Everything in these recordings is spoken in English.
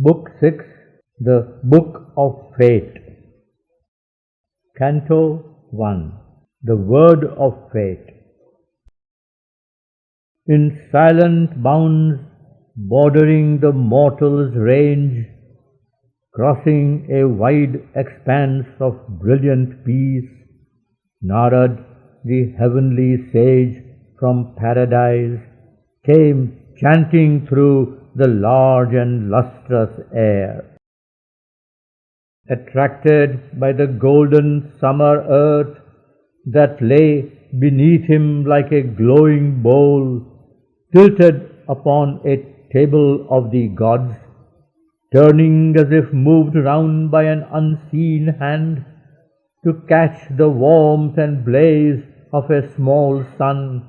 Book 6, The Book of Fate. Canto 1, The Word of Fate. In silent bounds bordering the mortal's range, crossing a wide expanse of brilliant peace, Narad, the heavenly sage from paradise, came chanting through the large and lustrous air. Attracted by the golden summer earth that lay beneath him like a glowing bowl, tilted upon a table of the gods, turning as if moved round by an unseen hand to catch the warmth and blaze of a small sun,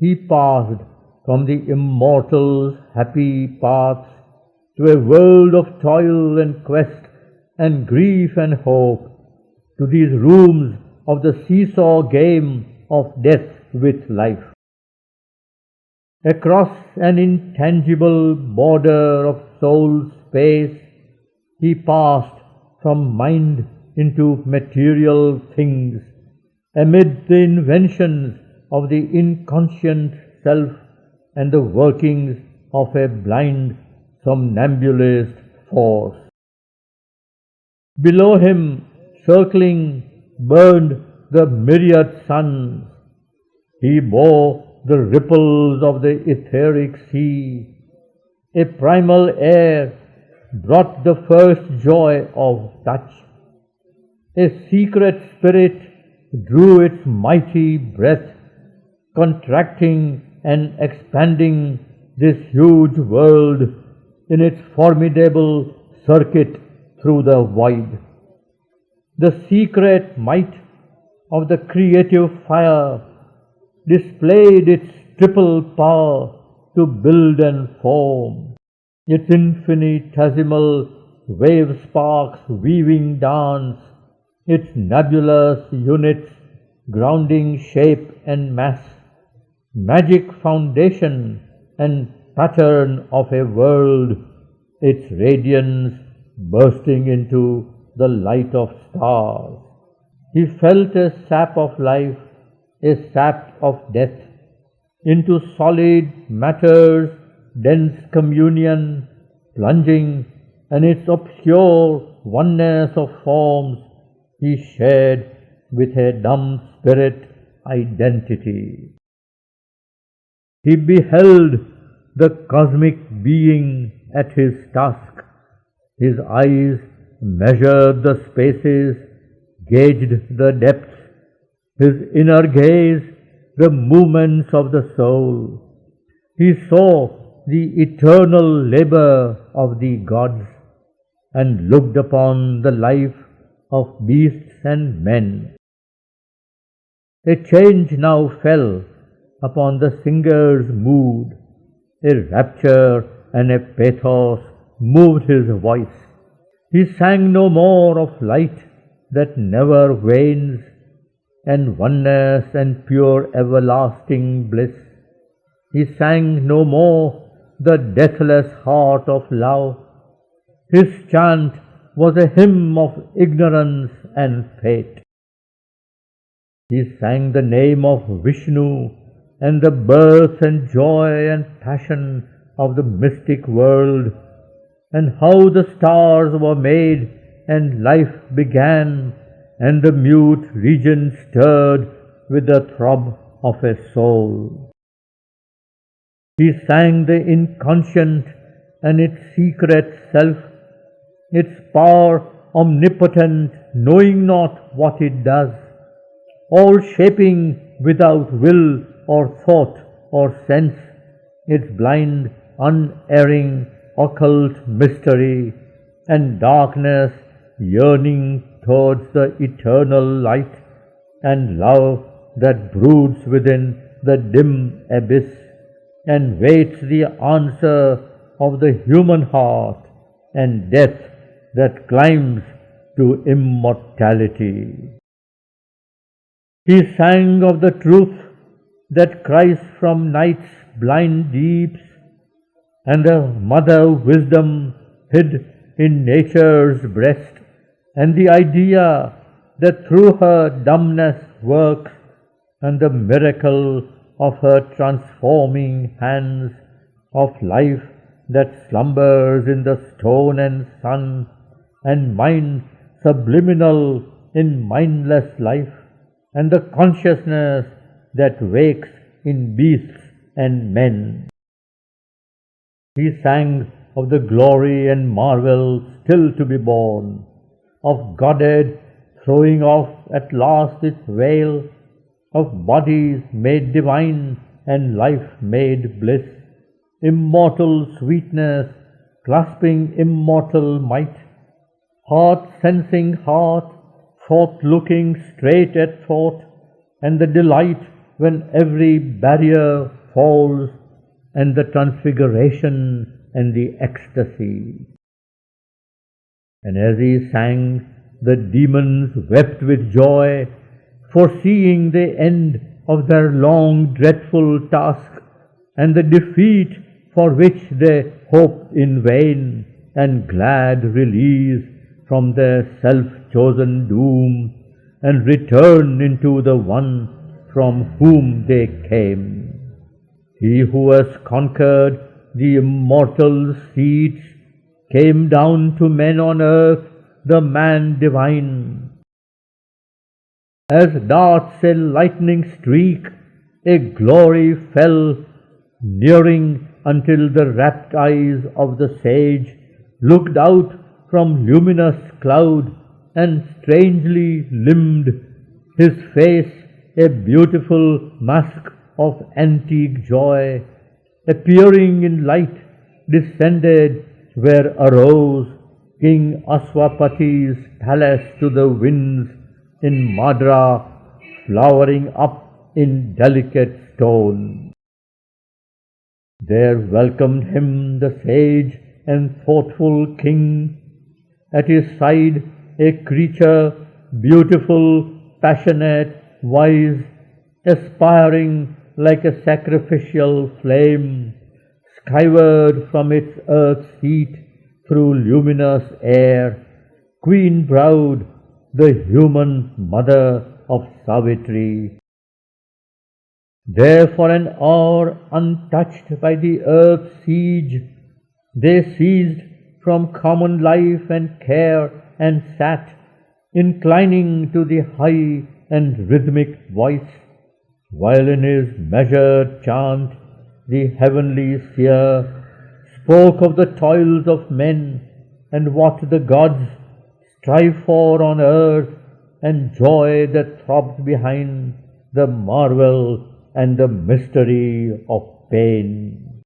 he passed from the immortal's happy paths to a world of toil and quest and grief and hope, to these rooms of the seesaw game of death with life. Across an intangible border of soul space, he passed from mind into material things, amid the inventions of the inconscient self and the workings of a blind somnambulist force. Below him, circling, burned the myriad suns. He bore the ripples of the etheric sea. A primal air brought the first joy of touch. A secret spirit drew its mighty breath, contracting and expanding this huge world in its formidable circuit through the void. The secret might of the creative fire displayed its triple power to build and form, its infinitesimal wave sparks weaving dance, its nebulous units grounding shape and mass, magic foundation and pattern of a world, its radiance bursting into the light of stars. He felt a sap of life, a sap of death, into solid matter's dense communion, plunging, and its obscure oneness of forms he shared with a dumb spirit identity. He beheld the cosmic being at his task. His eyes measured the spaces, gauged the depths. His inner gaze, the movements of the soul. He saw the eternal labor of the gods and looked upon the life of beasts and men. A change now fell upon the singer's mood. A rapture and a pathos moved his voice. He sang no more of light that never wanes, and oneness and pure everlasting bliss. He sang no more the deathless heart of love. His chant was a hymn of ignorance and fate. He sang the name of Vishnu and the birth and joy and passion of the mystic world, and how the stars were made and life began, and the mute region stirred with the throb of a soul. He sang the inconscient and its secret self, its power omnipotent, knowing not what it does, all shaping without will or thought or sense, its blind, unerring, occult mystery, and darkness yearning towards the eternal light, and love that broods within the dim abyss and waits the answer of the human heart, and death that climbs to immortality. He sang of the truth that cries from night's blind deeps, and the mother wisdom hid in nature's breast, and the idea that through her dumbness works, and the miracle of her transforming hands, of life that slumbers in the stone and sun, and mind subliminal in mindless life, and the consciousness that wakes in beasts and men. He sang of the glory and marvel still to be born, of Godhead throwing off at last its veil, of bodies made divine and life made bliss, immortal sweetness clasping immortal might, heart sensing heart, thought looking straight at thought, and the delight when every barrier falls, and the transfiguration and the ecstasy. And as he sang, the demons wept with joy, foreseeing the end of their long dreadful task, and the defeat for which they hoped in vain, and glad release from their self-chosen doom, and return into the one from whom they came. He who has conquered the immortal seats came down to men on earth, the man divine. As darts a lightning streak, a glory fell, nearing until the rapt eyes of the sage looked out from luminous cloud, and strangely limbed, his face a beautiful mask of antique joy, appearing in light, descended where arose King Aswapati's palace to the winds in Madra, flowering up in delicate stone. There welcomed him the sage and thoughtful king, at his side a creature beautiful, passionate, wise, aspiring like a sacrificial flame, skyward from its earth's heat through luminous air, queen-browed, the human mother of Savitri. There for an hour, untouched by the earth's siege, they ceased from common life and care, and sat, inclining to the high and rhythmic voice, while in his measured chant the heavenly seer spoke of the toils of men, and what the gods strive for on earth, and joy that throbs behind the marvel and the mystery of pain.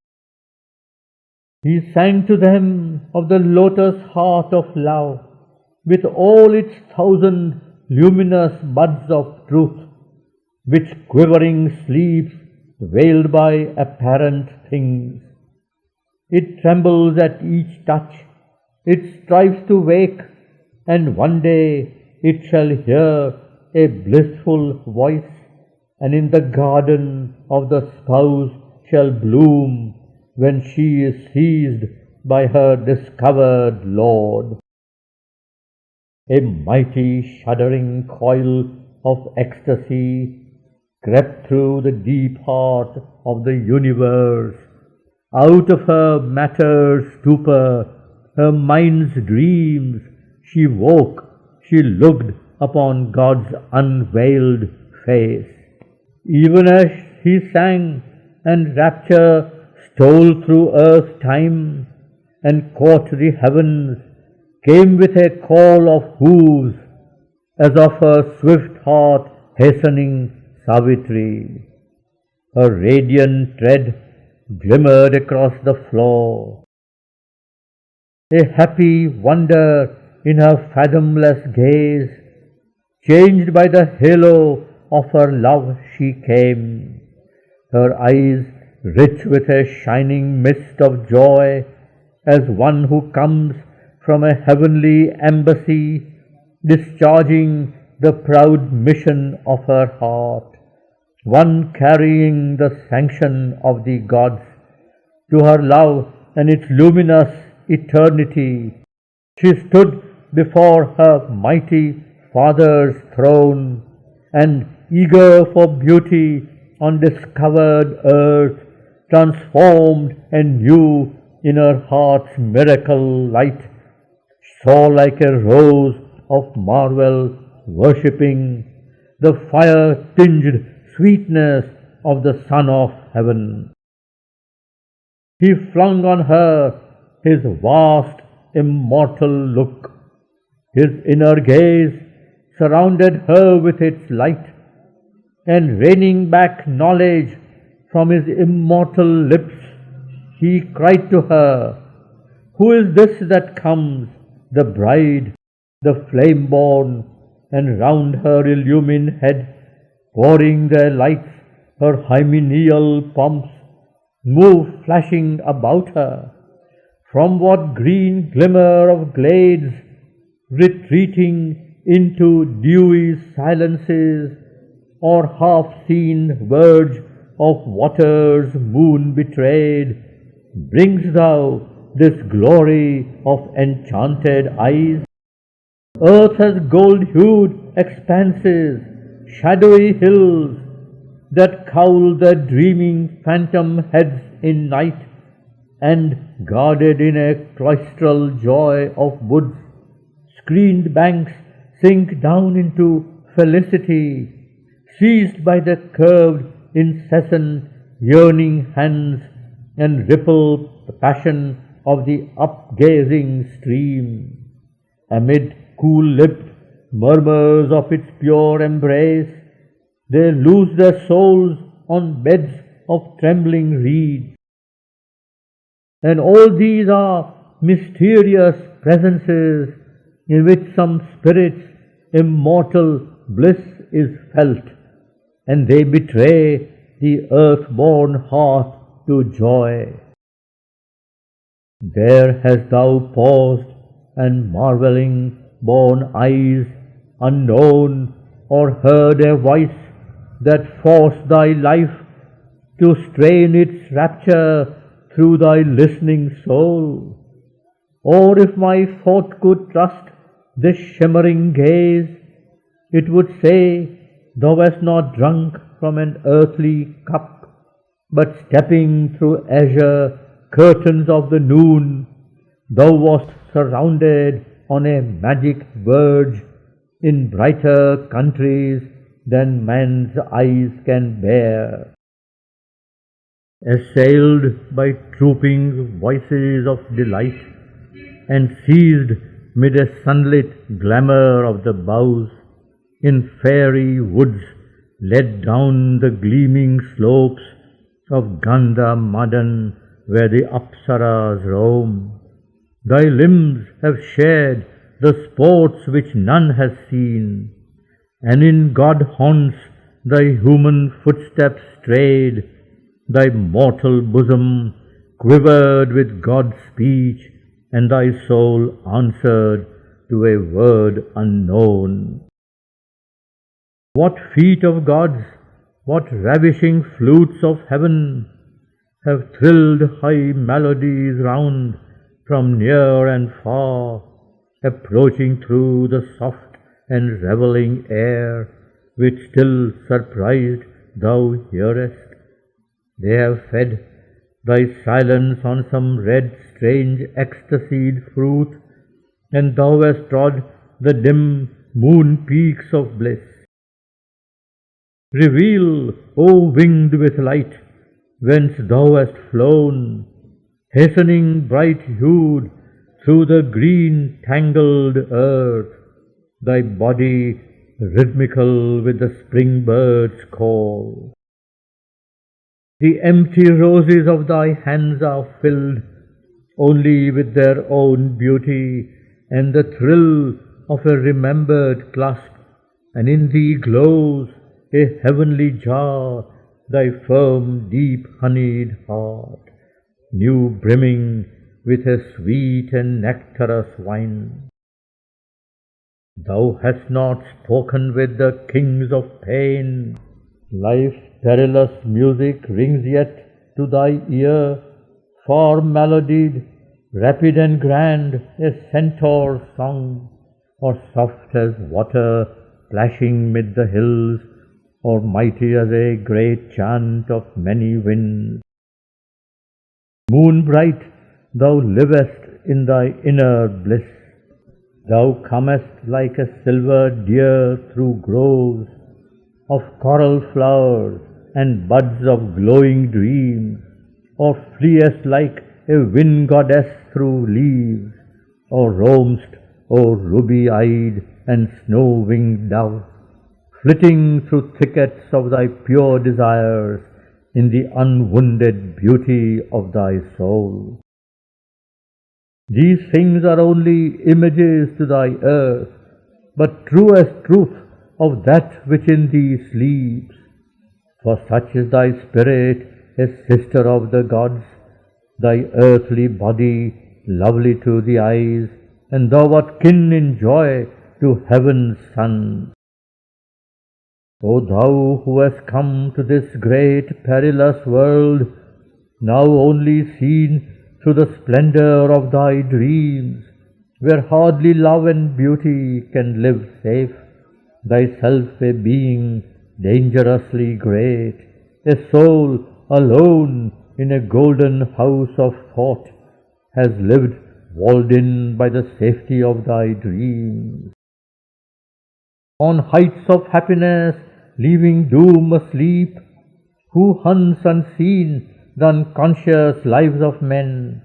He sang to them of the lotus heart of love, with all its 1,000 luminous buds of truth, which quivering sleeps, veiled by apparent things. It trembles at each touch, it strives to wake, and one day it shall hear a blissful voice, and in the garden of the spouse shall bloom, when she is seized by her discovered Lord. A mighty shuddering coil of ecstasy crept through the deep heart of the universe. Out of her matter's stupor, her mind's dreams, she woke, she looked upon God's unveiled face. Even as he sang, and rapture stole through earth's time, and caught the heavens, came with a call of hooves, as of her swift heart hastening Savitri. Her radiant tread glimmered across the floor. A happy wonder in her fathomless gaze, changed by the halo of her love she came, her eyes rich with a shining mist of joy, as one who comes from a heavenly embassy, discharging the proud mission of her heart, one carrying the sanction of the gods. To her love and its luminous eternity. She stood before her mighty Father's throne, and eager for beauty on discovered earth, transformed and new in her heart's miracle light, saw like a rose of marvel worshipping the fire-tinged sweetness of the Son of Heaven. He flung on her his vast, immortal look. His inner gaze surrounded her with its light, and raining back knowledge from his immortal lips, he cried to her, "Who is this that comes, the bride, the flame-born, and round her illumined head, pouring their lights, her hymeneal pomps move flashing about her? From what green glimmer of glades, retreating into dewy silences, or half-seen verge of waters moon betrayed, brings thou this glory of enchanted eyes? Earth has gold-hued expanses, shadowy hills that cowl their dreaming phantom heads in night, and guarded in a cloistral joy of woods, screened banks sink down into felicity, seized by the curved, incessant, yearning hands and ripple passion of the upgazing stream. Amid cool-lipped murmurs of its pure embrace, they lose their souls on beds of trembling reeds. And all these are mysterious presences in which some spirit's immortal bliss is felt, and they betray the earth-born heart to joy. There hast thou paused, and marvelling borne eyes unknown, or heard a voice that forced thy life to strain its rapture through thy listening soul? Or if my thought could trust this shimmering gaze, it would say, thou hast not drunk from an earthly cup, but stepping through azure curtains of the noon, thou wast surrounded on a magic verge in brighter countries than man's eyes can bear. Assailed by trooping voices of delight, and seized mid a sunlit glamour of the boughs, in fairy woods led down the gleaming slopes of Gandha Madan, where the Apsaras roam, thy limbs have shared the sports which none has seen, and in God haunts thy human footsteps strayed, thy mortal bosom quivered with God's speech, and thy soul answered to a word unknown. What feet of gods, what ravishing flutes of heaven, have thrilled high melodies round from near and far, approaching through the soft and revelling air, which still surprised thou hearest. They have fed thy silence on some red, strange, ecstasied fruit, and thou hast trod the dim moon peaks of bliss. Reveal, O winged with light, whence thou hast flown, hastening bright-hued through the green tangled earth, thy body rhythmical with the spring bird's call. The empty roses of thy hands are filled only with their own beauty and the thrill of a remembered clasp, and in thee glows a heavenly jar, thy firm, deep honeyed heart, new brimming with a sweet and nectarous wine. Thou hast not spoken with the kings of pain, life's perilous music rings yet to thy ear, far melodied rapid and grand as centaur's song, or soft as water plashing mid the hills, or mighty as a great chant of many winds. Moon bright, thou livest in thy inner bliss. Thou comest like a silver deer through groves of coral flowers and buds of glowing dreams, or fleest like a wind goddess through leaves, or roamst, O ruby-eyed and snow-winged dove, flitting through thickets of thy pure desires in the unwounded beauty of thy soul. These things are only images to thy earth, but truest truth of that which in thee sleeps. For such is thy spirit, a sister of the gods, thy earthly body lovely to the eyes, and thou art kin in joy to heaven's sons. O thou who hast come to this great perilous world, now only seen through the splendor of thy dreams, where hardly love and beauty can live safe, thyself a being dangerously great, a soul alone in a golden house of thought, has lived walled in by the safety of thy dreams. On heights of happiness, leaving doom asleep, who hunts unseen the unconscious lives of men,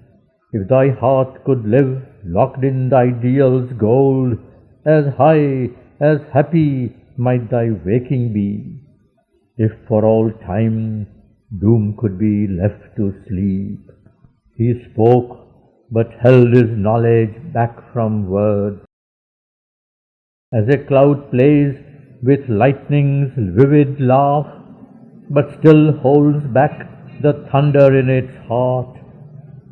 if thy heart could live locked in thy ideal's gold, as high, as happy might thy waking be, if for all time doom could be left to sleep. He spoke, but held his knowledge back from words. As a cloud plays with lightning's vivid laugh, but still holds back the thunder in its heart,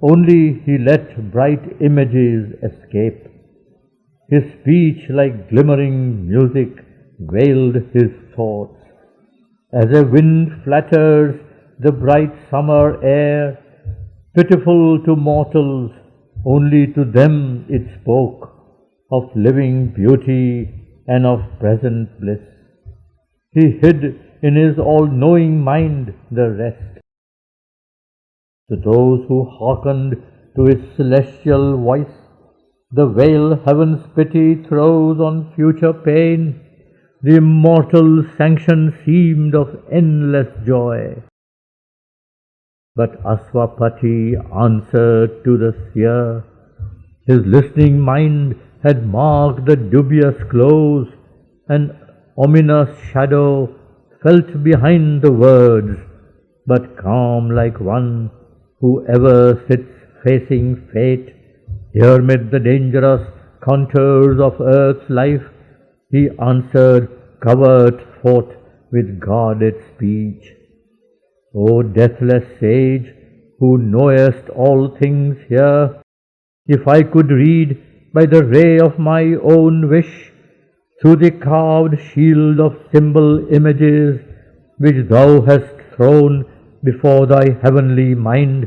only he let bright images escape. His speech like glimmering music veiled his thoughts. As a wind flatters the bright summer air, pitiful to mortals, only to them it spoke of living beauty and of present bliss. He hid in his all-knowing mind the rest. To those who hearkened to his celestial voice, the veil heaven's pity throws on future pain, the immortal sanction seemed of endless joy. But Aswapati answered to the seer. His listening mind had marked the dubious close, an ominous shadow felt behind the words, but calm like one who ever sits facing fate, here mid the dangerous contours of earth's life, he answered covert forth with guarded speech. O deathless sage, who knowest all things here, if I could read by the ray of my own wish, through the carved shield of symbol images which thou hast thrown before thy heavenly mind,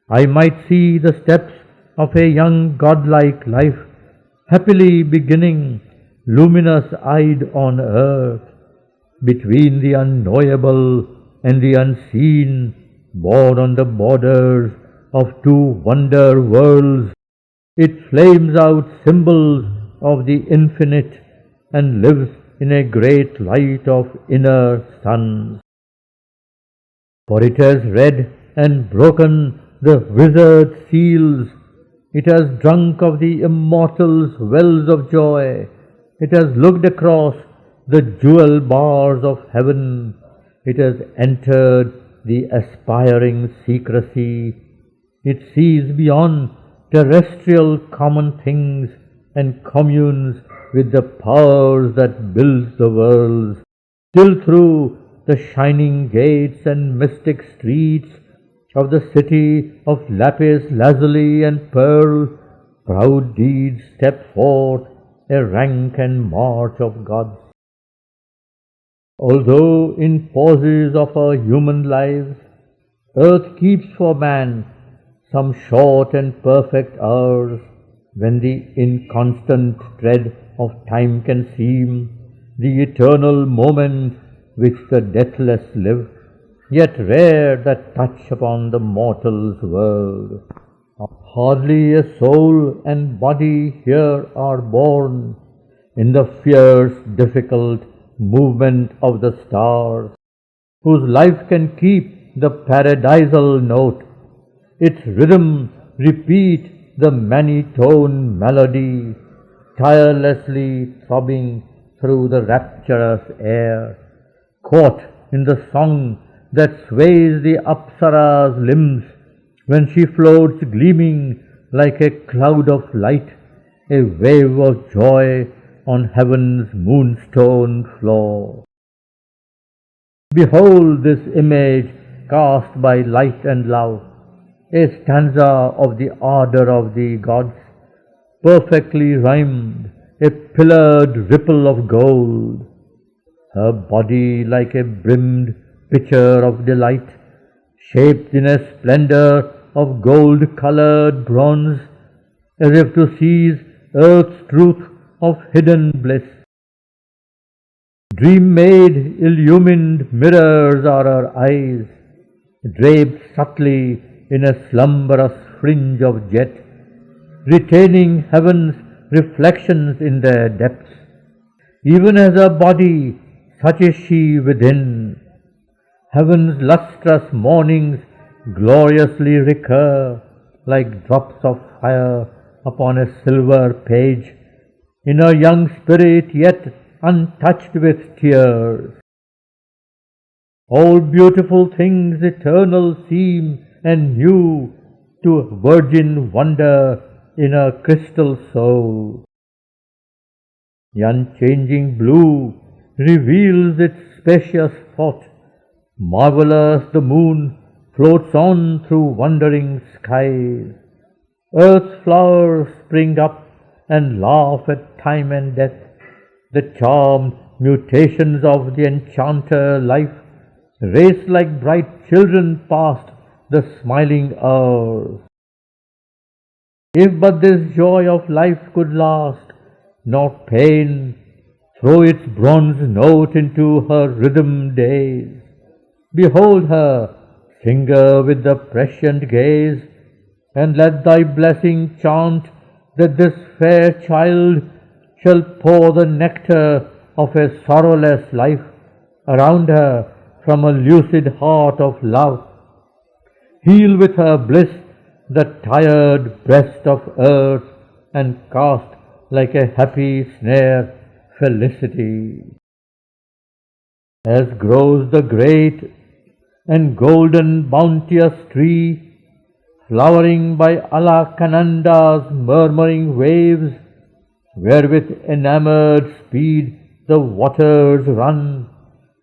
I might see the steps of a young godlike life, happily beginning, luminous-eyed on earth, between the unknowable and the unseen, born on the borders of two wonder worlds. It flames out symbols of the infinite and lives in a great light of inner suns. For it has read and broken the wizard seals, it has drunk of the immortal's wells of joy, it has looked across the jewel bars of heaven, it has entered the aspiring secrecy, it sees beyond terrestrial common things and communes with the powers that build the worlds, till through the shining gates and mystic streets of the city of lapis lazuli and pearl, proud deeds step forth, a rank and march of gods. Although in pauses of our human lives, earth keeps for man some short and perfect hours, when the inconstant tread of time can seem the eternal moment which the deathless live, yet rare that touch upon the mortal's world. Hardly a soul and body here are born in the fierce, difficult movement of the stars, whose life can keep the paradisal note, its rhythm repeat the many-toned melody, tirelessly throbbing through the rapturous air, caught in the song that sways the Apsara's limbs when she floats gleaming like a cloud of light, a wave of joy on heaven's moonstone floor. Behold this image cast by light and love, a stanza of the ardor of the gods, perfectly rhymed, a pillared ripple of gold, her body like a brimmed pitcher of delight, shaped in a splendor of gold-colored bronze, as if to seize earth's truth of hidden bliss. Dream-made, illumined mirrors are her eyes, draped subtly in a slumberous fringe of jet, retaining heaven's reflections in their depths. Even as her body, such is she within. Heaven's lustrous mornings gloriously recur, like drops of fire upon a silver page, in her young spirit yet untouched with tears. All beautiful things eternal seem and new to virgin wonder in her crystal soul. The unchanging blue reveals its spacious thought. Marvelous the moon floats on through wondering skies. Earth's flowers spring up and laugh at time and death, the charmed mutations of the enchanter life race like bright children past the smiling hours. If but this joy of life could last, not pain throw its bronze note into her rhythm days. Behold her, singer with the prescient gaze, and let thy blessing chant that this fair child shall pour the nectar of a sorrowless life around her from a lucid heart of love. Heal with her bliss the tired breast of earth, and cast like a happy snare felicity. As grows the great and golden bounteous tree, flowering by Alakananda's murmuring waves, where with enamored speed the waters run,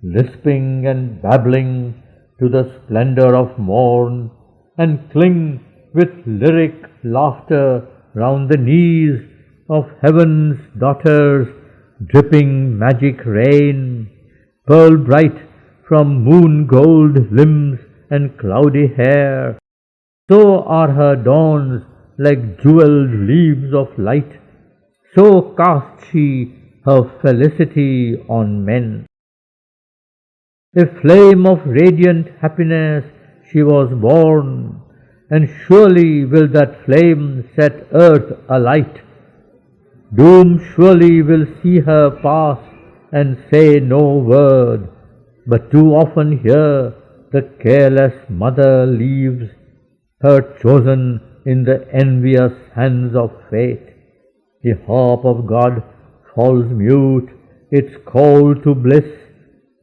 lisping and babbling to the splendor of morn, and cling with lyric laughter round the knees of heaven's daughters, dripping magic rain, pearl bright from moon gold limbs and cloudy hair. So are her dawns like jeweled leaves of light, so casts she her felicity on men. A flame of radiant happiness she was born, and surely will that flame set earth alight. Doom surely will see her pass and say no word, but too often here the careless mother leaves her chosen in the envious hands of fate. The harp of God falls mute, its call to bliss,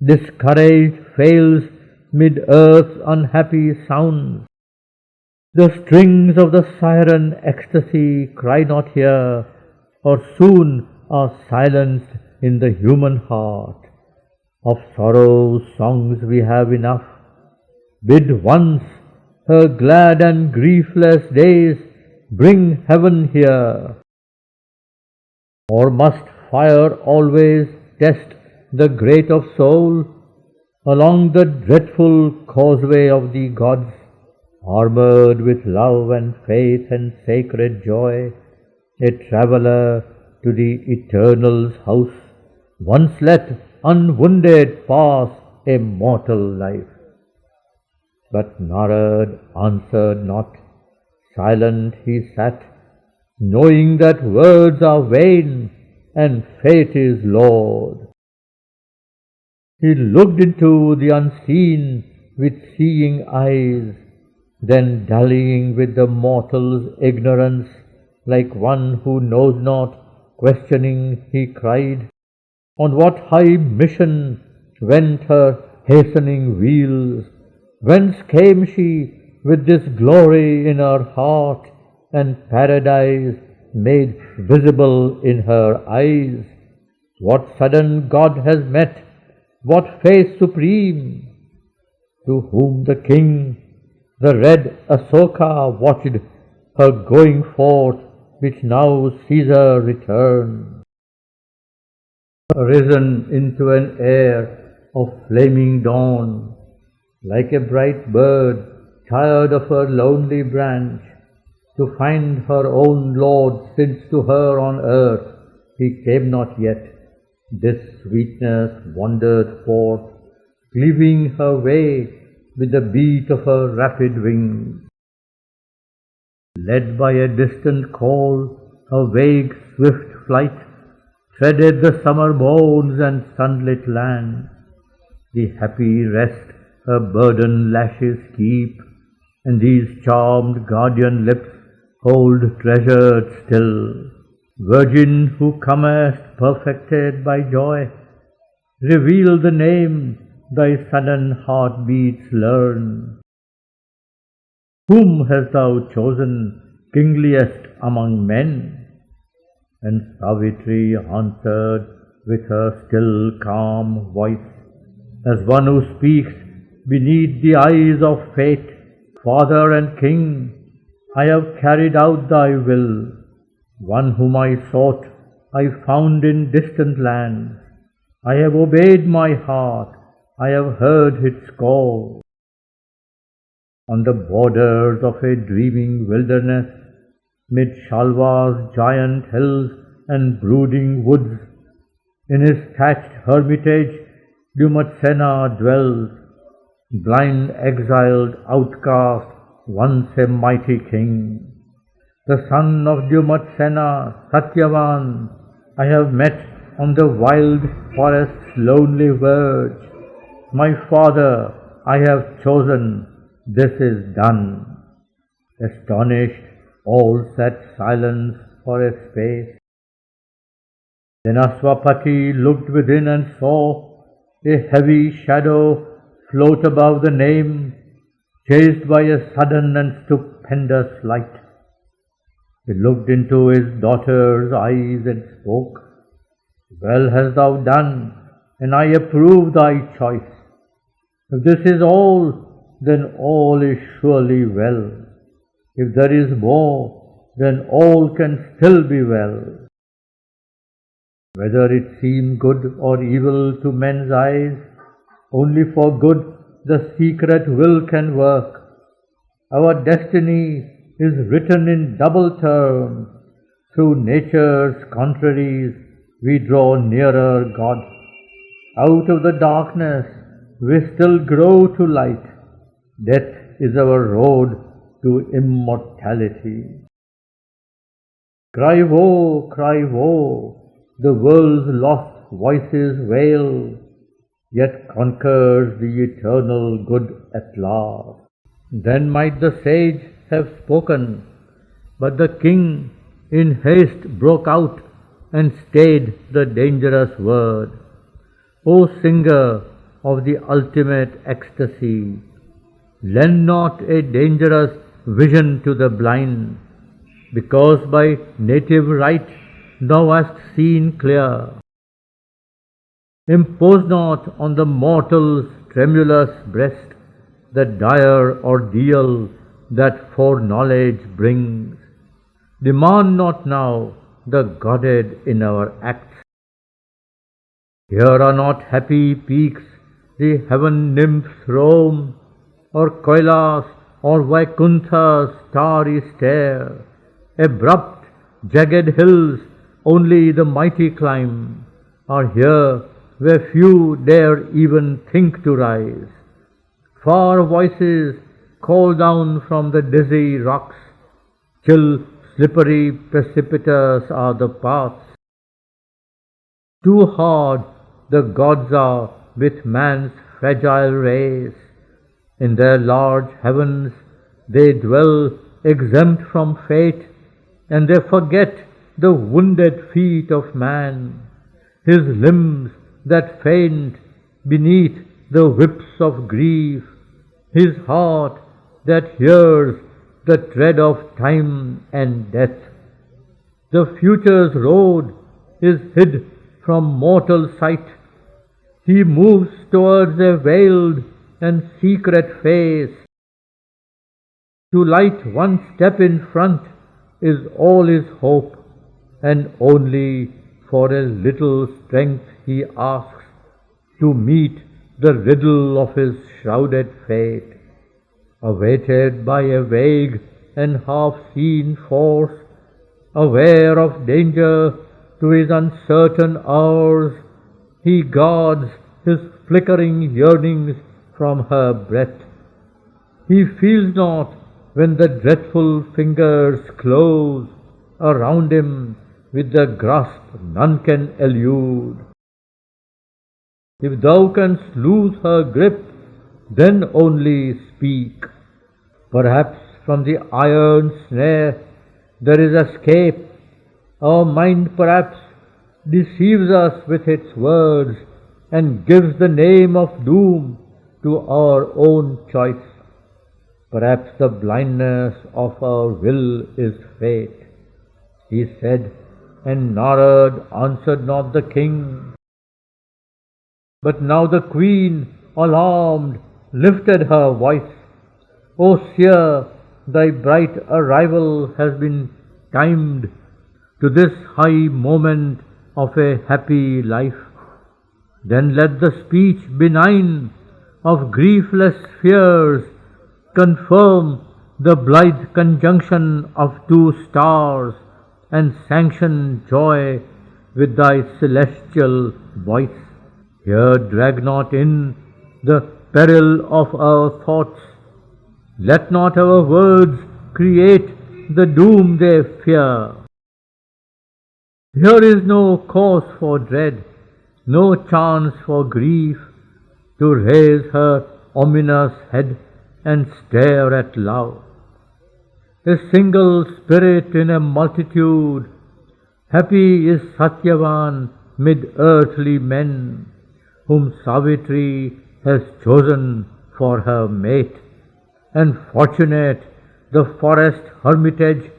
discouraged fails mid earth's unhappy sounds. The strings of the siren ecstasy cry not here, or soon are silenced in the human heart. Of sorrow's songs we have enough. Bid once her glad and griefless days bring heaven here. Or must fire always test the great of soul along the dreadful causeway of the gods, armored with love and faith and sacred joy, a traveller to the Eternal's house, once let unwounded pass a mortal life. But Narad answered not, silent he sat, knowing that words are vain and fate is Lord. He looked into the unseen with seeing eyes, then dallying with the mortal's ignorance, like one who knows not, questioning, he cried, on what high mission went her hastening wheels? Whence came she with this glory in her heart and paradise made visible in her eyes? What sudden God has met? What face supreme? To whom the king, the red Asoka, watched her going forth, which now Caesar returned. Risen into an air of flaming dawn, like a bright bird tired of her lonely branch, to find her own Lord, since to her on earth he came not yet, this sweetness wandered forth, cleaving her way with the beat of her rapid wings. Led by a distant call, her vague swift flight threaded the summer moons and sunlit land. The happy rest her burden lashes keep, and these charmed guardian lips hold treasured still. Virgin who comest perfected by joy, reveal the name thy sudden heartbeats learn. Whom hast thou chosen kingliest among men? And Savitri answered with her still calm voice, as one who speaks beneath the eyes of fate, Father and King, I have carried out thy will. One whom I sought, I found in distant lands. I have obeyed my heart, I have heard its call. On the borders of a dreaming wilderness, mid Shalva's giant hills and brooding woods, in his thatched hermitage Dumatsena dwells, blind exiled outcast, once a mighty king. The son of Dumatsena, Satyavan, I have met on the wild forest's lonely verge. My father, I have chosen, this is done. Astonished, all sat silent for a space. Then Aswapati looked within and saw a heavy shadow float above the name, chased by a sudden and stupendous light. He looked into his daughter's eyes and spoke, Well hast thou done, and I approve thy choice. If this is all, then all is surely well. If there is more, then all can still be well. Whether it seem good or evil to men's eyes, only for good the secret will can work. Our destiny is written in double terms. Through nature's contraries we draw nearer God. Out of the darkness we still grow to light. Death is our road to immortality. Cry woe, the world's lost voices wail, yet conquers the eternal good at last. Then might the sage have spoken, but the king in haste broke out and stayed the dangerous word. O singer of the ultimate ecstasy, lend not a dangerous vision to the blind, because by native right thou hast seen clear. Impose not on the mortal's tremulous breast the dire ordeal that foreknowledge brings. Demand not now the Godhead in our acts. Here are not happy peaks the heaven nymphs roam, or Kailas or Vaikuntha's starry stair. Abrupt, jagged hills only the mighty climb are here where few dare even think to rise. Far voices call down from the dizzy rocks, till slippery precipitous are the paths. Too hard the gods are with man's fragile race. In their large heavens they dwell exempt from fate, and they forget the wounded feet of man, his limbs that faint beneath the whips of grief, his heart that hears the tread of time and death. The future's road is hid from mortal sight. He moves towards a veiled and secret face. To light one step in front is all his hope, and only for a little strength he asks to meet the riddle of his shrouded fate. Awaited by a vague and half-seen force, aware of danger to his uncertain hours, he guards his flickering yearnings from her breath. He feels not when the dreadful fingers close around him with the grasp none can elude. If thou canst loose her grip, then only speak. Perhaps from the iron snare there is escape. Our mind perhaps deceives us with its words and gives the name of doom to our own choice. Perhaps the blindness of our will is fate. He said, and Narad answered not the king. But now the queen, alarmed, lifted her voice. O seer, thy bright arrival has been timed to this high moment of a happy life. Then let the speech benign of griefless fears confirm the blithe conjunction of two stars, and sanction joy with thy celestial voice. Here drag not in the peril of our thoughts. Let not our words create the doom they fear. Here is no cause for dread, no chance for grief, to raise her ominous head and stare at love. A single spirit in a multitude, happy is Satyavan mid earthly men, whom Savitri has chosen for her mate, and fortunate the forest hermitage,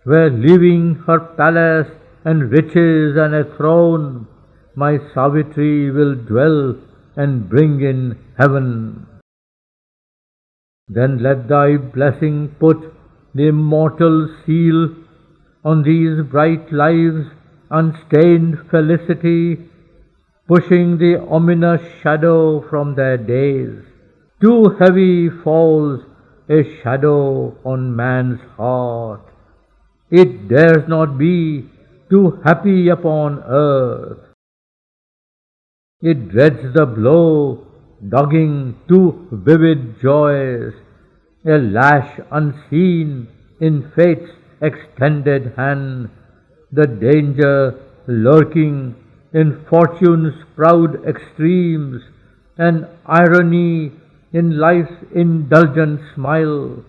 where leaving her palace and riches and a throne, my Savitri will dwell and bring in heaven. Then let thy blessing put the immortal seal on these bright lives' unstained felicity, pushing the ominous shadow from their days. Too heavy falls a shadow on man's heart. It dares not be too happy upon earth. It dreads the blow, dogging too vivid joys, a lash unseen in fate's extended hand, the danger lurking in fortune's proud extremes, and irony in life's indulgent smile,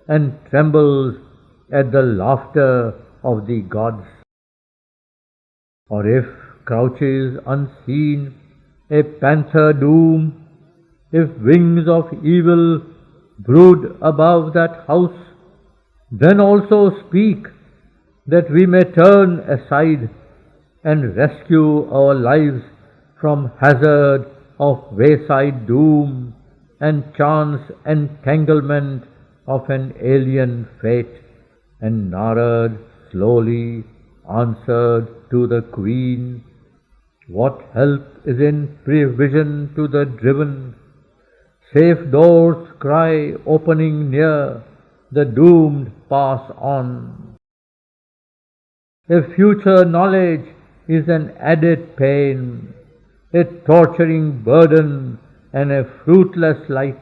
and trembles at the laughter of the gods. Or if crouches unseen a panther doom, if wings of evil brood above that house, then also speak, that we may turn aside and rescue our lives from hazard of wayside doom and chance entanglement of an alien fate. And Narad slowly answered to the queen, what help is in prevision to the driven, Safe doors cry opening near, the doomed pass on. A future knowledge is an added pain, a torturing burden and a fruitless light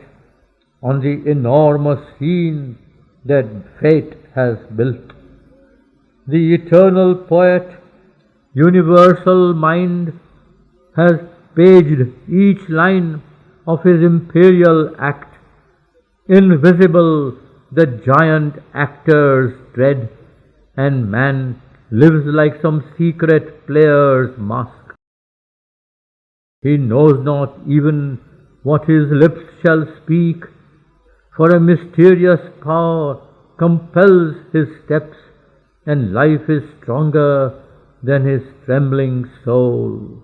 on the enormous scene that fate has built. The eternal poet, universal mind, has paged each line of his imperial act. Invisible the giant actors dread, and man lives like some secret player's mask. He knows not even what his lips shall speak, for a mysterious power compels his steps, and life is stronger than his trembling soul.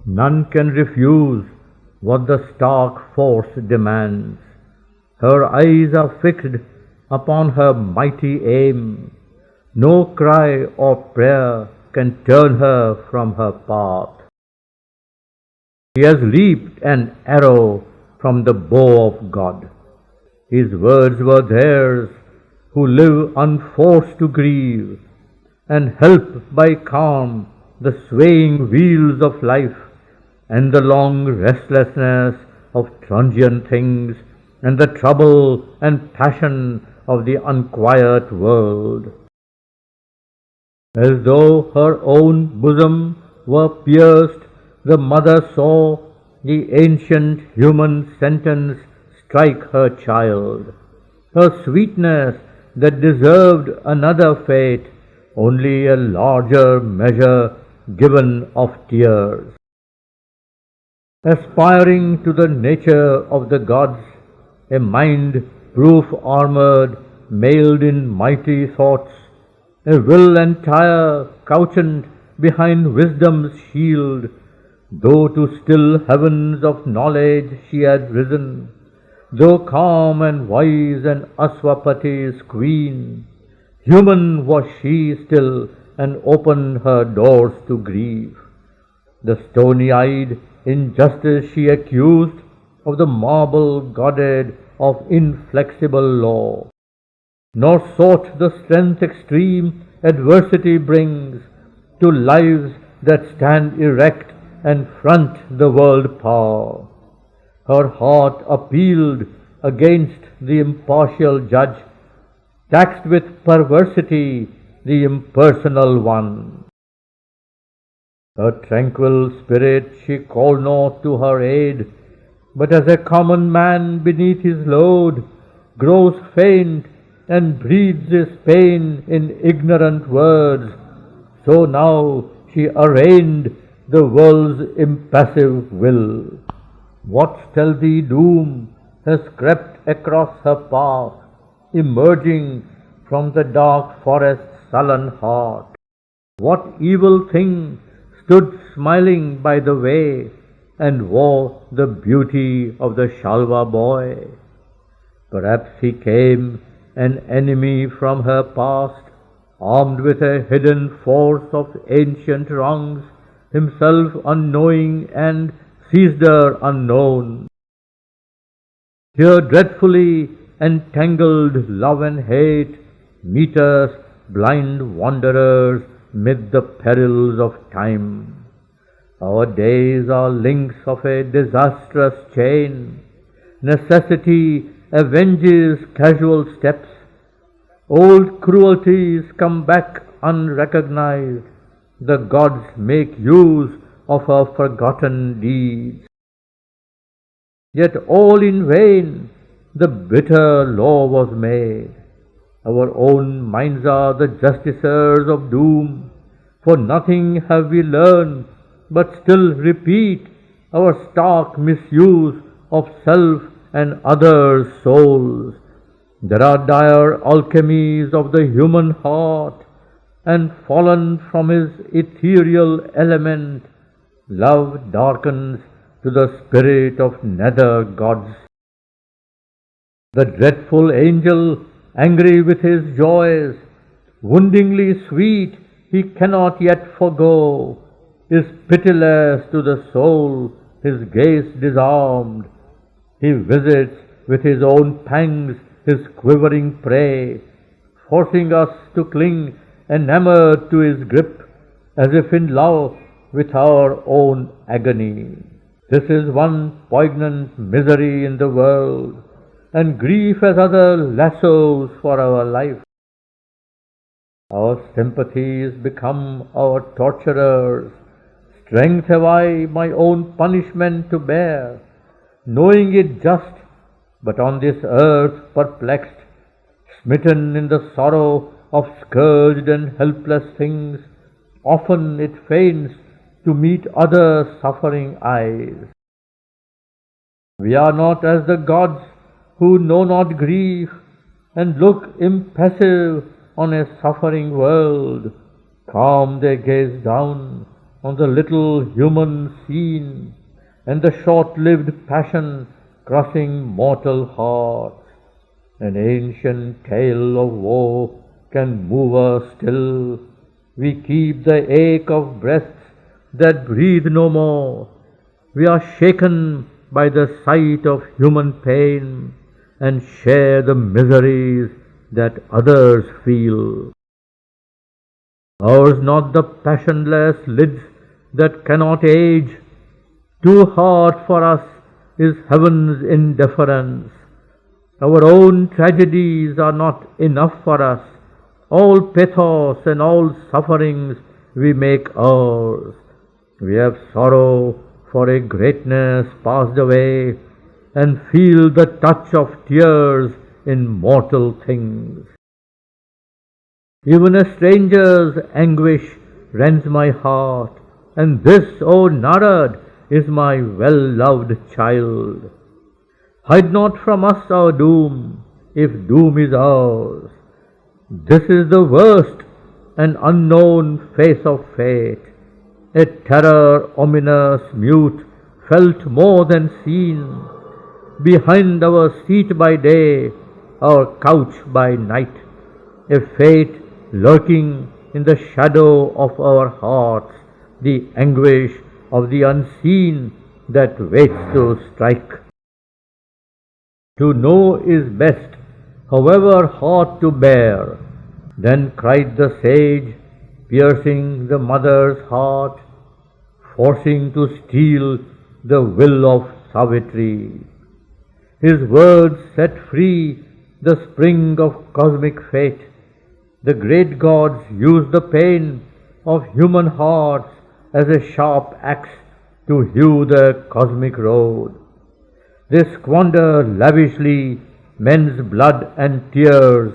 None can refuse what the stark force demands. Her eyes are fixed upon her mighty aim. No cry or prayer can turn her from her path. He has leaped an arrow from the bow of God. His words were theirs who live unforced to grieve, and help by calm the swaying wheels of life, and the long restlessness of transient things, and the trouble and passion of the unquiet world. As though her own bosom were pierced, the mother saw the ancient human sentence strike her child. Her sweetness that deserved another fate, only a larger measure given of tears. Aspiring to the nature of the gods, a mind proof armored, mailed in mighty thoughts, a will entire couchant behind wisdom's shield, though to still heavens of knowledge she had risen, though calm and wise and Aswapati's queen, human was she still and opened her doors to grief. The stony-eyed injustice she accused of the marble godded of inflexible law, nor sought the strength extreme adversity brings to lives that stand erect and front the world power. Her heart appealed against the impartial judge, taxed with perversity the impersonal one. Her tranquil spirit she called not to her aid, but as a common man beneath his load grows faint and breathes his pain in ignorant words, so now she arraigned the world's impassive will. What stealthy doom has crept across her path, emerging from the dark forest's sullen heart? What evil thing stood smiling by the way and wore the beauty of the Shalva boy? Perhaps he came an enemy from her past, armed with a hidden force of ancient wrongs, himself unknowing and Caesar unknown. Here dreadfully entangled love and hate meet us blind wanderers mid the perils of time. Our days are links of a disastrous chain. Necessity avenges casual steps. Old cruelties come back unrecognized. The gods make use of our forgotten deeds. Yet all in vain the bitter law was made. Our own minds are the justicers of doom. For nothing have we learned, but still repeat our stark misuse of self and others' souls. There are dire alchemies of the human heart, and fallen from his ethereal element, love darkens to the spirit of nether gods. The dreadful angel, angry with his joys, woundingly sweet he cannot yet forego, is pitiless to the soul his gaze disarmed. He visits with his own pangs his quivering prey, forcing us to cling enamored to his grip, as if in love with our own agony. This is one poignant misery in the world, and grief has other lassos for our life. Our sympathies become our torturers. Strength have I my own punishment to bear, knowing it just, but on this earth perplexed, smitten in the sorrow of scourged and helpless things, often it feigns to meet other suffering eyes. We are not as the gods who know not grief and look impassive on a suffering world. Calm they gaze down on the little human scene and the short-lived passion crushing mortal hearts. An ancient tale of woe can move us still. We keep the ache of breasts that breathe no more. We are shaken by the sight of human pain and share the miseries that others feel. Ours not the passionless lids that cannot age. Too hard for us is heaven's indifference. Our own tragedies are not enough for us. All pathos and all sufferings we make ours. We have sorrow for a greatness passed away, and feel the touch of tears in mortal things. Even a stranger's anguish rends my heart, and this, O Narad, is my well-loved child. Hide not from us our doom, if doom is ours. This is the worst and unknown face of fate, a terror ominous, mute, felt more than seen, behind our seat by day, our couch by night, a fate lurking in the shadow of our hearts, the anguish of the unseen that waits to strike. To know is best, however hard to bear. Then cried the sage, piercing the mother's heart, forcing to steal the will of Savitri. His words set free the spring of cosmic fate. The great gods use the pain of human hearts as a sharp axe to hew the cosmic road. They squander lavishly men's blood and tears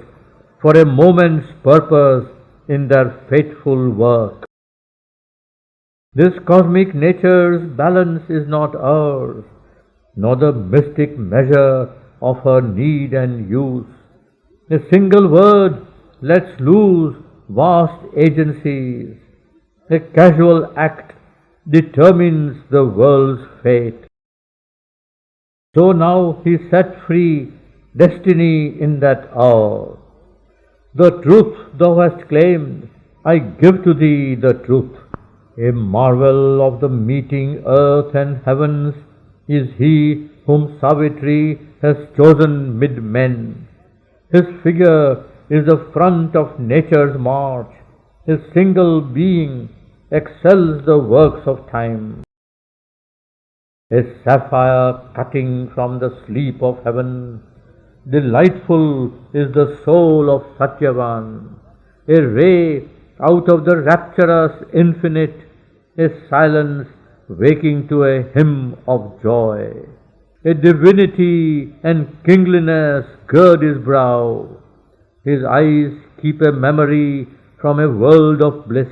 for a moment's purpose in their fateful work. This cosmic nature's balance is not ours, nor the mystic measure of her need and use. A single word lets loose vast agencies. A casual act determines the world's fate. So now he set free destiny in that hour. The truth thou hast claimed, I give to thee the truth. A marvel of the meeting earth and heavens is he whom Savitri has chosen mid men. His figure is the front of nature's march. His single being excels the works of time. A sapphire cutting from the sleep of heaven, delightful is the soul of Satyavan. A ray out of the rapturous infinite, a silence waking to a hymn of joy. A divinity and kingliness gird his brow. His eyes keep a memory from a world of bliss.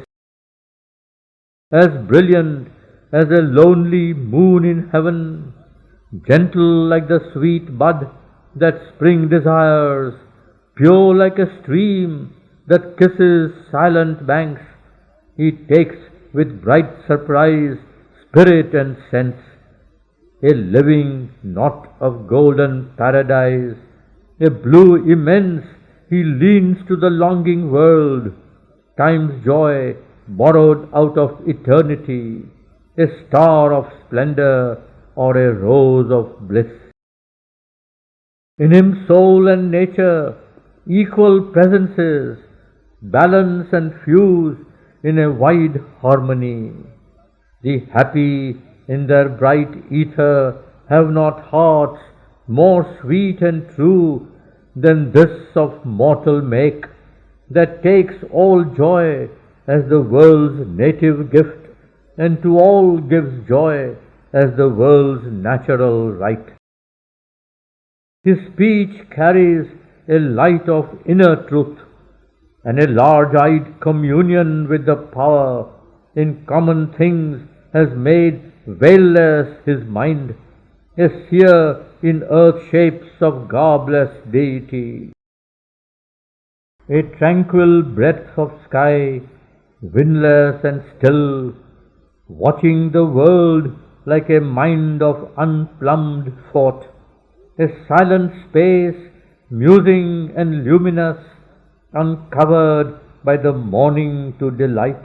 As brilliant as a lonely moon in heaven, gentle like the sweet bud that spring desires, pure like a stream that kisses silent banks, he takes with bright surprise spirit and sense. A living knot of golden paradise, a blue immense, he leans to the longing world, time's joy borrowed out of eternity, a star of splendor or a rose of bliss. In him soul and nature, equal presences, balance and fuse in a wide harmony. The happy in their bright ether have not hearts more sweet and true than this of mortal make, that takes all joy as the world's native gift, and to all gives joy as the world's natural right. His speech carries a light of inner truth, and a large-eyed communion with the power in common things has made veilless his mind, a seer in earth shapes of garbless deity. A tranquil breadth of sky, windless and still, watching the world like a mind of unplumbed thought, a silent space, musing and luminous, uncovered by the morning to delight,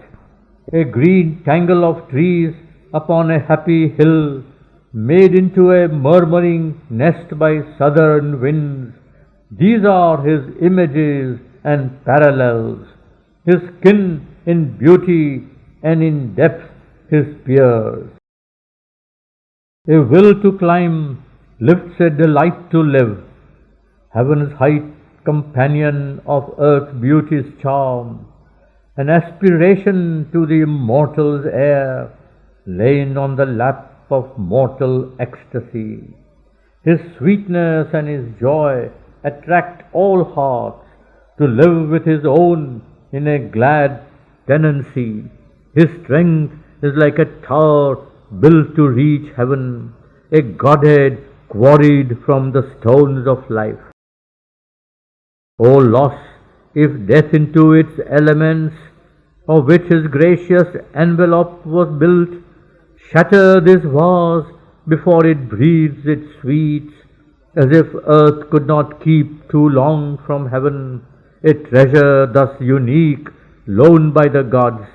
a green tangle of trees upon a happy hill, made into a murmuring nest by southern winds. These are his images and parallels, his kin in beauty and in depth his peers. A will to climb lifts a delight to live, heaven's height companion of earth's beauty's charm, an aspiration to the immortal's air, lain on the lap of mortal ecstasy. His sweetness and his joy attract all hearts to live with his own in a glad tenancy. His strength is like a tower built to reach heaven, a godhead quarried from the stones of life. O loss, if death into its elements, of which his gracious envelope was built, shatter this vase before it breathes its sweets, as if earth could not keep too long from heaven, a treasure thus unique, loaned by the gods,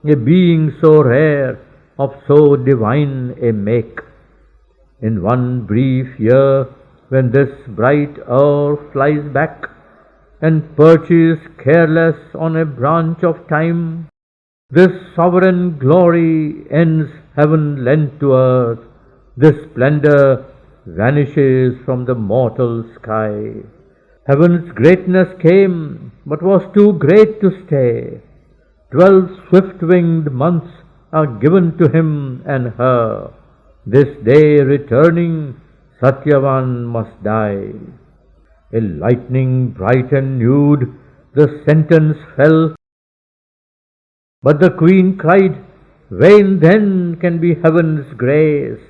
a being so rare, of so divine a make. In one brief year, when this bright hour flies back, and perches careless on a branch of time, this sovereign glory ends heaven lent to earth, this splendor vanishes from the mortal sky. Heaven's greatness came, but was too great to stay. 12 swift-winged months are given to him and her. This day returning, Satyavan must die. A lightning bright and nude, the sentence fell. But the queen cried, vain then can be heaven's grace.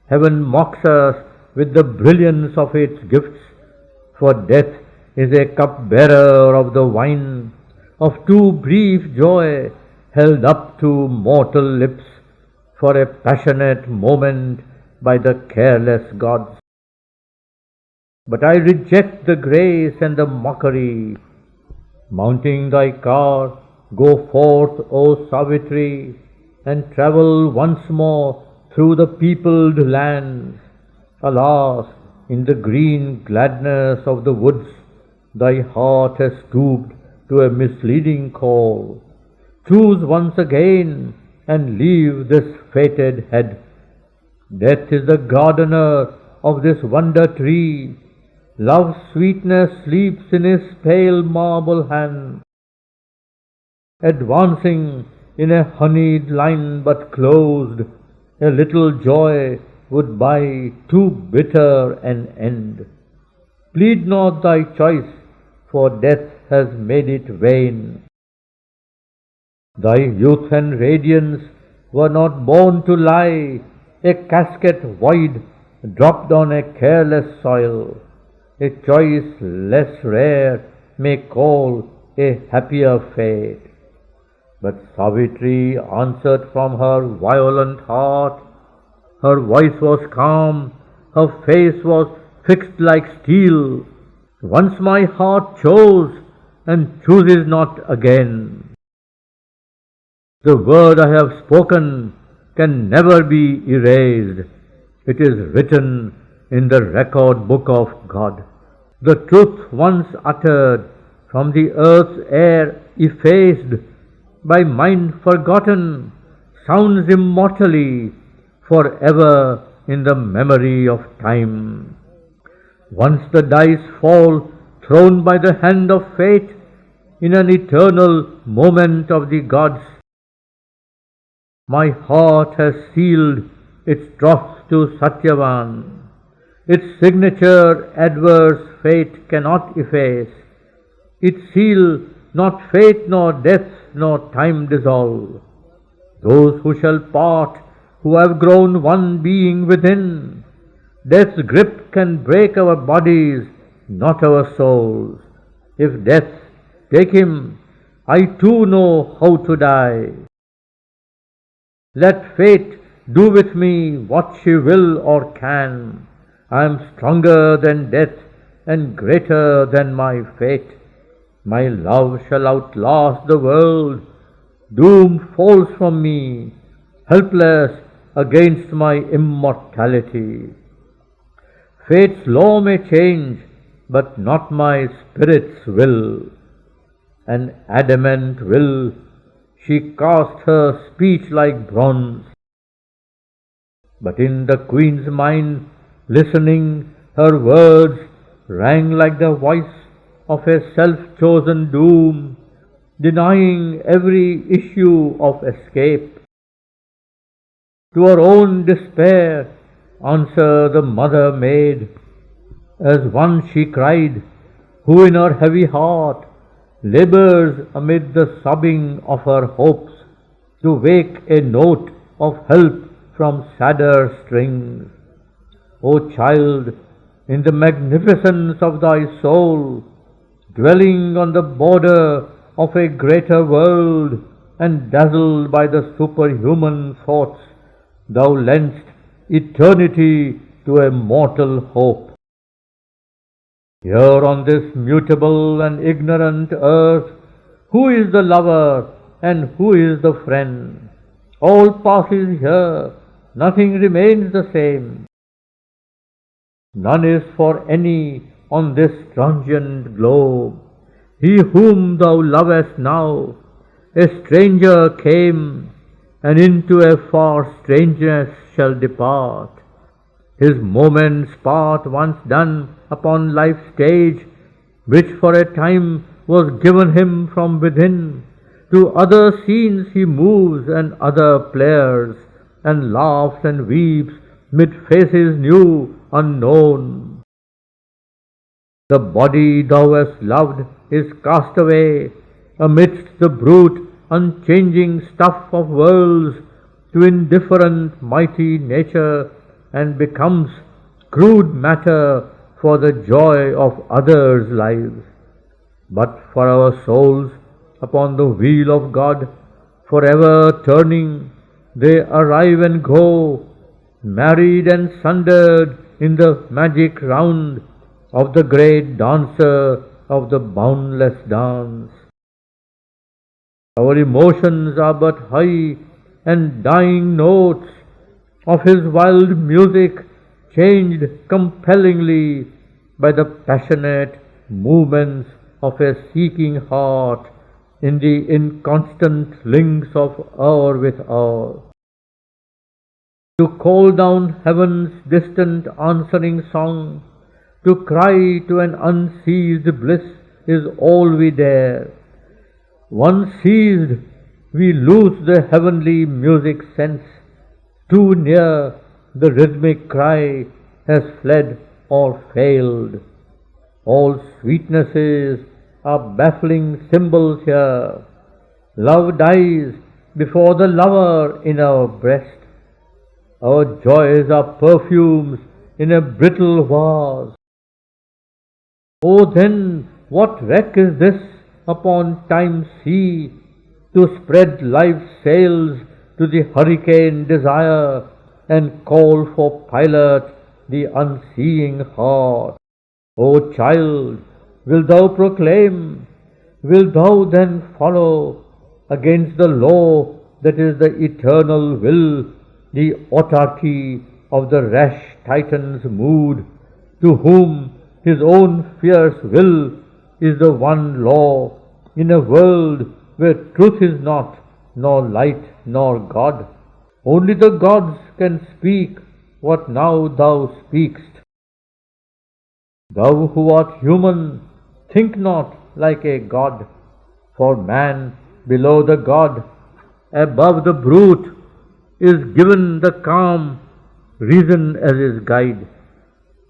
Heaven mocks us with the brilliance of its gifts, for death is a cupbearer of the wine of too brief joy held up to mortal lips for a passionate moment by the careless gods. But I reject the grace and the mockery. Mounting thy car, go forth, O Savitri, and travel once more through the peopled lands. Alas, in the green gladness of the woods, thy heart has stooped to a misleading call. Choose once again and leave this fated head. Death is the gardener of this wonder tree. Love's sweetness sleeps in his pale marble hand. Advancing in a honeyed line but closed, a little joy would buy too bitter an end. Plead not thy choice, for death has made it vain. Thy youth and radiance were not born to lie, a casket void dropped on a careless soil. A choice less rare may call a happier fate. But Savitri answered from her violent heart. Her voice was calm, her face was fixed like steel. Once my heart chose, and chooses not again. The word I have spoken can never be erased. It is written in the record book of God. The truth once uttered from the earth's air effaced, by mind forgotten, sounds immortally forever in the memory of time. Once the dice fall, thrown by the hand of fate, in an eternal moment of the gods, my heart has sealed its troth to Satyavan. Its signature adverse fate cannot efface. Its seal not fate nor death nor time dissolve. Those who shall part, who have grown one being within, death's grip can break our bodies, not our souls. If death take him, I too know how to die. Let fate do with me what she will or can. I am stronger than death and greater than my fate. My love shall outlast the world. Doom falls from me, helpless against my immortality. Fate's law may change, but not my spirit's will. An adamant will, she cast her speech like bronze. But in the queen's mind, listening, her words rang like the voice of a self-chosen doom, denying every issue of escape. To her own despair, answer the mother made, as one she cried, who in her heavy heart labors amid the sobbing of her hopes to wake a note of help from sadder strings. O child, in the magnificence of thy soul, dwelling on the border of a greater world and dazzled by the superhuman thoughts, thou lendst eternity to a mortal hope. Here on this mutable and ignorant earth, who is the lover and who is the friend? All passes here, nothing remains the same. None is for any on this transient globe. He whom thou lovest now, a stranger came, and into a far strangeness shall depart. His moments part once done upon life's stage, which for a time was given him from within. To other scenes he moves and other players, and laughs and weeps mid faces new, unknown. The body thou hast loved is cast away amidst the brute, unchanging stuff of worlds to indifferent mighty nature, and becomes crude matter for the joy of others' lives. But for our souls upon the wheel of God, forever turning, they arrive and go, married and sundered in the magic round of the great dancer of the boundless dance. Our emotions are but high and dying notes of his wild music, changed compellingly by the passionate movements of a seeking heart in the inconstant links of hour with hour. To call down heaven's distant answering song, to cry to an unceased bliss is all we dare. Once seized, we lose the heavenly music sense. Too near, the rhythmic cry has fled or failed. All sweetnesses are baffling symbols here. Love dies before the lover in our breast. Our joys are perfumes in a brittle vase. Oh, then what wreck is this upon time's sea, to spread life's sails to the hurricane desire, and call for pilot the unseeing heart. O child, wilt thou proclaim, wilt thou then follow against the law that is the eternal will, the autarky of the rash Titan's mood, to whom His own fierce will is the one law in a world where truth is not, nor light, nor God. Only the gods can speak what now thou speakst. Thou who art human, think not like a god, for man below the god, above the brute, is given the calm reason as his guide.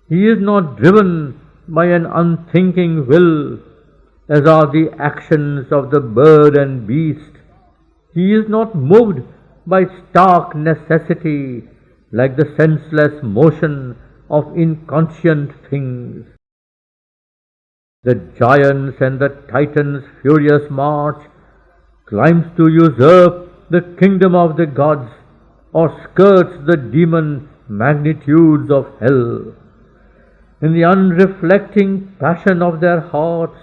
He is not driven by an unthinking will, as are the actions of the bird and beast. He is not moved by stark necessity, like the senseless motion of inconscient things. The giants and the titans' furious march climbs to usurp the kingdom of the gods, or skirts the demon magnitudes of hell. In the unreflecting passion of their hearts,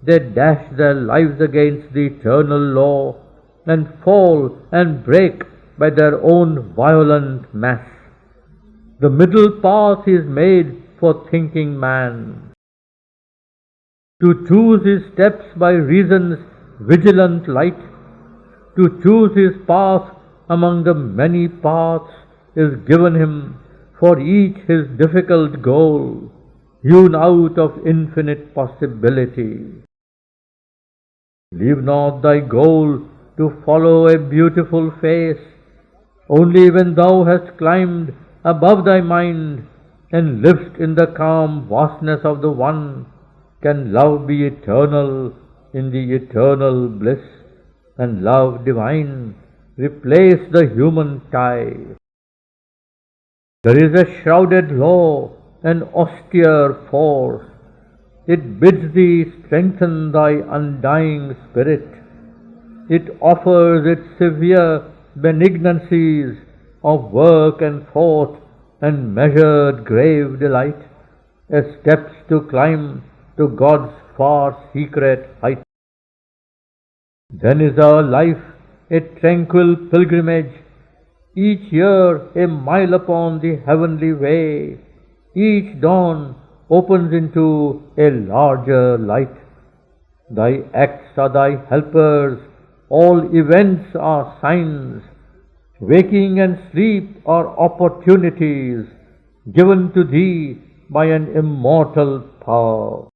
they dash their lives against the eternal law, and fall and break by their own violent mass. The middle path is made for thinking man, to choose his steps by reason's vigilant light, to choose his path among the many paths is given him, for each his difficult goal, hewn out of infinite possibility. Leave not thy goal to follow a beautiful face. Only when thou hast climbed above thy mind and lived in the calm vastness of the One, can love be eternal in the eternal bliss, and love divine replace the human tie. There is a shrouded law, an austere force. It bids thee strengthen thy undying spirit. It offers its severe benignancies of work and thought and measured grave delight, as steps to climb to God's far secret height. Then is our life a tranquil pilgrimage, each year a mile upon the heavenly way. Each dawn opens into a larger light. Thy acts are thy helpers, all events are signs. Waking and sleep are opportunities given to thee by an immortal power.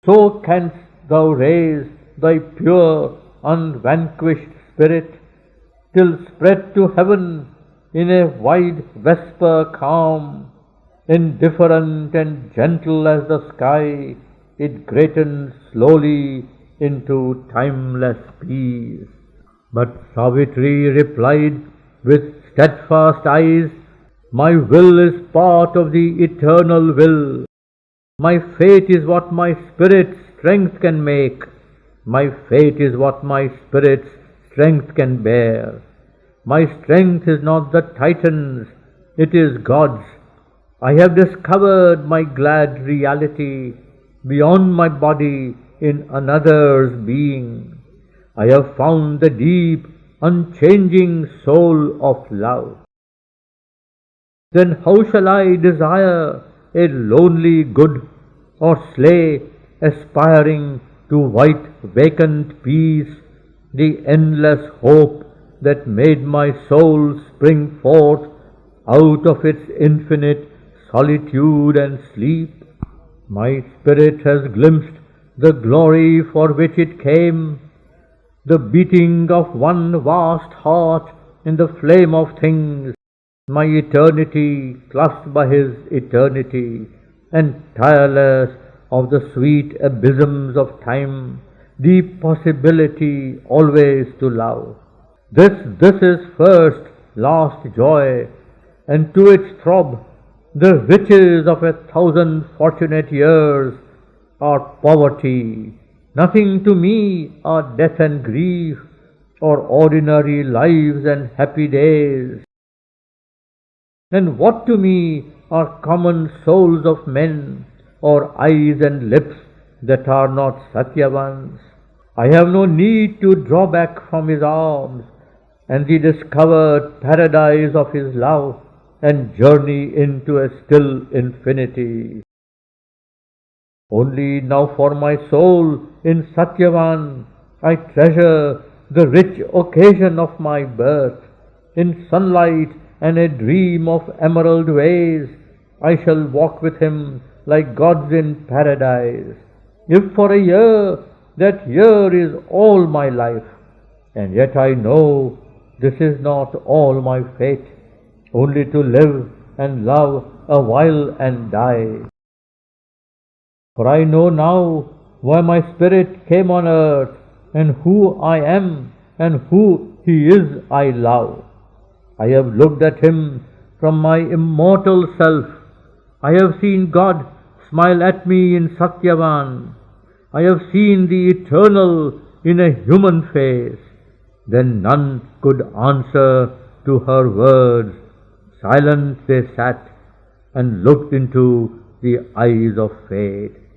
So canst thou raise thy pure, unvanquished spirit, till spread to heaven in a wide vesper calm, indifferent and gentle as the sky, it greatens slowly into timeless peace. But Savitri replied with steadfast eyes, my will is part of the eternal will. My fate is what my spirit's strength can make. My fate is what my spirit's strength can bear. My strength is not the Titan's, it is God's. I have discovered my glad reality beyond my body in another's being. I have found the deep, unchanging soul of love. Then how shall I desire a lonely good, or slay, aspiring to white vacant peace, the endless hope that made my soul spring forth out of its infinite solitude and sleep? My spirit has glimpsed the glory for which it came, the beating of one vast heart in the flame of things, my eternity clasped by his eternity, and tireless of the sweet abysms of time, the possibility always to love. This is first, last joy, and to its throb the riches of 1,000 fortunate years are poverty. Nothing to me are death and grief, or ordinary lives and happy days. And what to me are common souls of men, or eyes and lips that are not Satyavans? I have no need to draw back from his arms and the discovered paradise of his love, and journey into a still infinity. Only now for my soul in Satyavan I treasure the rich occasion of my birth. In sunlight and a dream of emerald ways I shall walk with him like gods in paradise. If for a year, that year is all my life, and yet I know this is not all my fate, only to live and love a while and die. For I know now why my spirit came on earth, and who I am, and who he is I love. I have looked at him from my immortal self. I have seen God smile at me in Satyavan. I have seen the eternal in a human face. Then none could answer to her words. Silent they sat and looked into the eyes of fate.